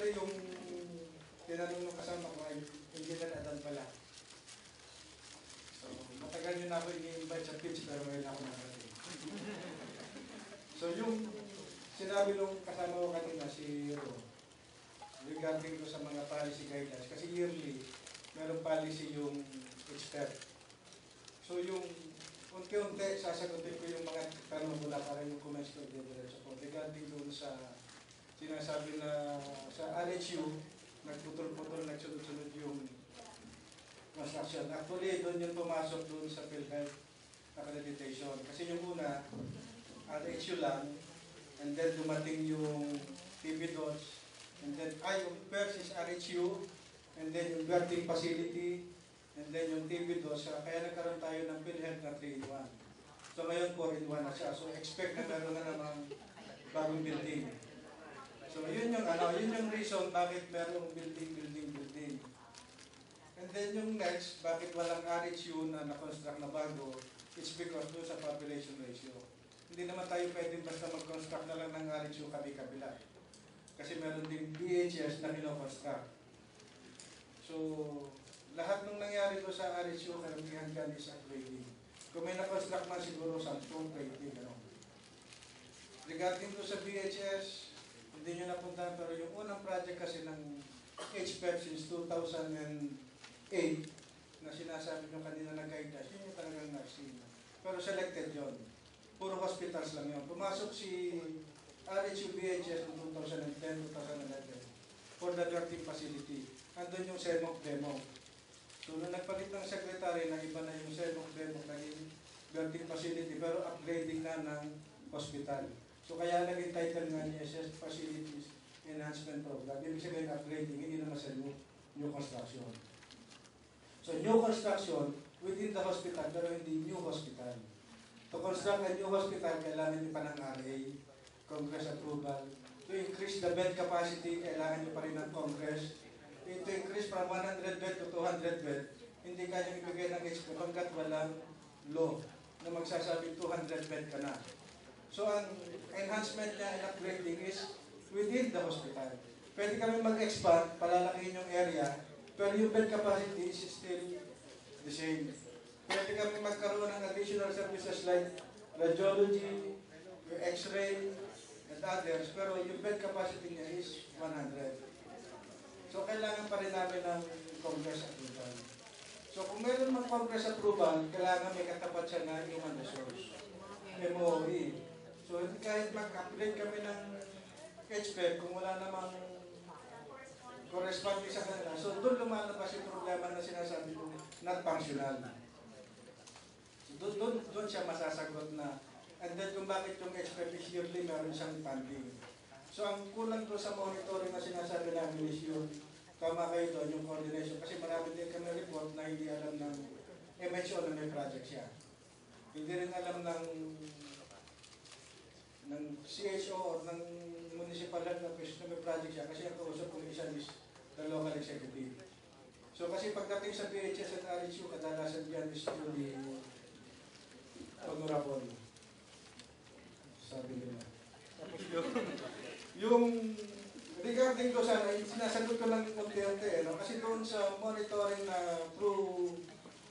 Actually, yung tinanong ng kasama ko ay hindi na nadan pala. So, matagal nyo na ako i-invite sa pitch pero ngayon ako nakarating. So, yung sinabi nung kasama ko kanina, si Ro, regarding ko sa mga policy guidelines, kasi yearly, merong policy yung expert. So, yung unti-unti, sasagutin ko yung mga tanong mula para yung comments ko i-diretso ko. Regarding doon sa sinasabi na sa RHU, nagputol-putol, nagsunod-sunod yung construction. Actually, doon yung pumasok doon sa PhilHealth accreditation. Kasi yung una, RHU lang, and then dumating yung TB-DOTS, and then, yung first is RHU, and then yung birthing facility, and then yung TB-DOTS. Kaya nagkaroon tayo ng PhilHealth na 3-in-1. So ngayon, 4-in-1 na siya. So expect na meron na namang bagong building. So yun yung reason bakit merong building. And then yung next, bakit walang RHU na na-construct na bago, it's because doon sa population ratio. Hindi naman tayo pwede basta mag-construct na lang ng RHU kabi-kabila. Kasi meron din BHS na kino-construct. So, lahat ng nangyari doon sa RHU, karamihan dyan is upgrading. Kung may na-construct man siguro 10, 20, gano'n. Regarding doon sa BHS, hindi nyo napuntahan, pero yung unang project kasi ng HPEP since 2008 na sinasabi nyo kanina na guidance, yun yung talagang nursing. Pero selected yon. Puro hospitals lang yun. Pumasok si RHU BHS noong 2010-2011 for the birthing facility. Andun yung CEMOC demo. So nung nagpalit ng secretary, iba na yung CEMOC demo naging birthing facility pero upgrading na ng hospital. So kaya naging title nga niya Facilities Enhancement Program. Ibig sabihin upgrading, hindi naman sa new construction. So new construction within the hospital pero hindi new hospital. To construct a new hospital, kailangan nyo pa ng RA, Congress approval. To increase the bed capacity, kailangan nyo pa rin ng Congress. To increase from 100 bed to 200 bed, hindi kayang ibigay ng HPEP hanggat walang law na magsasabi 200 bed ka na. So ang enhancement niya and upgrading is within the hospital. Pwede kami mag-expand, palalakihin yung area, pero yung bed capacity is still the same. Pwede kami magkaroon ng additional services like radiology, yung x-ray, and others, pero yung bed capacity niya is 100. So kailangan pa rin namin ng Congress approval. So kung meron mang Congress approval, kailangan may katapat siya na human resource, MOE. So kahit mag-upgrade kami ng HPEP, kung wala namang corresponding sa kanila, so doon lumalabas yung problema na sinasabi ko, not functional. So doon siya masasagot na. And then kung bakit yung HPEP is yearly, meron siyang funding. So ang kulang doon sa monitoring na sinasabi namin is yung tama kayo doon, yung coordination. Kasi marami din kami report na hindi alam ng MHO na may project siya. Hindi rin alam ng CHO or ng municipal health office na may project siya. Kasi ang kausap kong isa is the local executive. So kasi pagdating sa BHS at RHU, kadalasan dyan is yung honorable. Sabi nila. Tapos yung regarding ko sana, sinasagot ko lang unti-unti. Kasi doon sa monitoring na through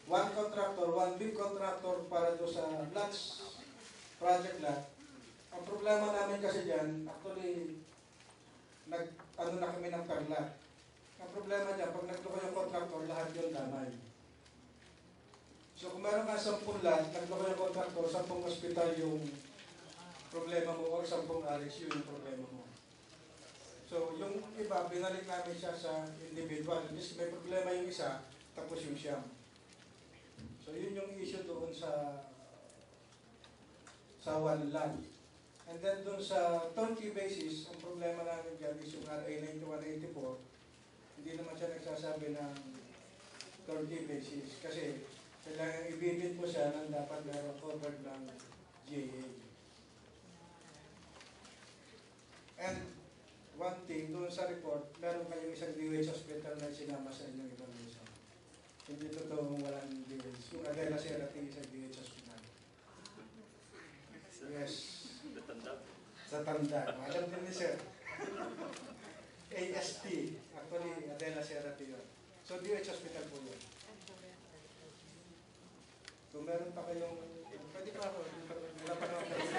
one contractor, one big contractor para doon sa lots project lot, ang problema namin kasi dyan, actually, nag-ano na kami ng per lot. Ang problema dyan, pag nagloko yung contractor, lahat yun damay. So kung meron ka 10 lot, nagloko yung contractor, 10 hospital yung problema mo, o 10 RHU yung problema mo. So yung iba, binalik namin siya sa individual. Just may problema yung isa, tapos yung siyam. So yun yung issue doon sa one lot. And then doon sa turnkey basis, ang problema namin dyan is yung RA 9184. Hindi naman siya nagsasabi ng turnkey basis. Kasi kailangan ibibid mo siya nang dapat meron covered ng GAA. And one thing, doon sa report, meron kayong isang DOH hospital na sinama sa inyong evaluation. Hindi totoong walang DOH. Yung Adela Serati, isang DOH hospital. Yes. Sa Tanda. Alam din ni Sir. DST. Actually, Adela Serapio yun. So, DH Hospital po yun. Kung meron pa kayong, pwede pa ako, wala pa naman kayo.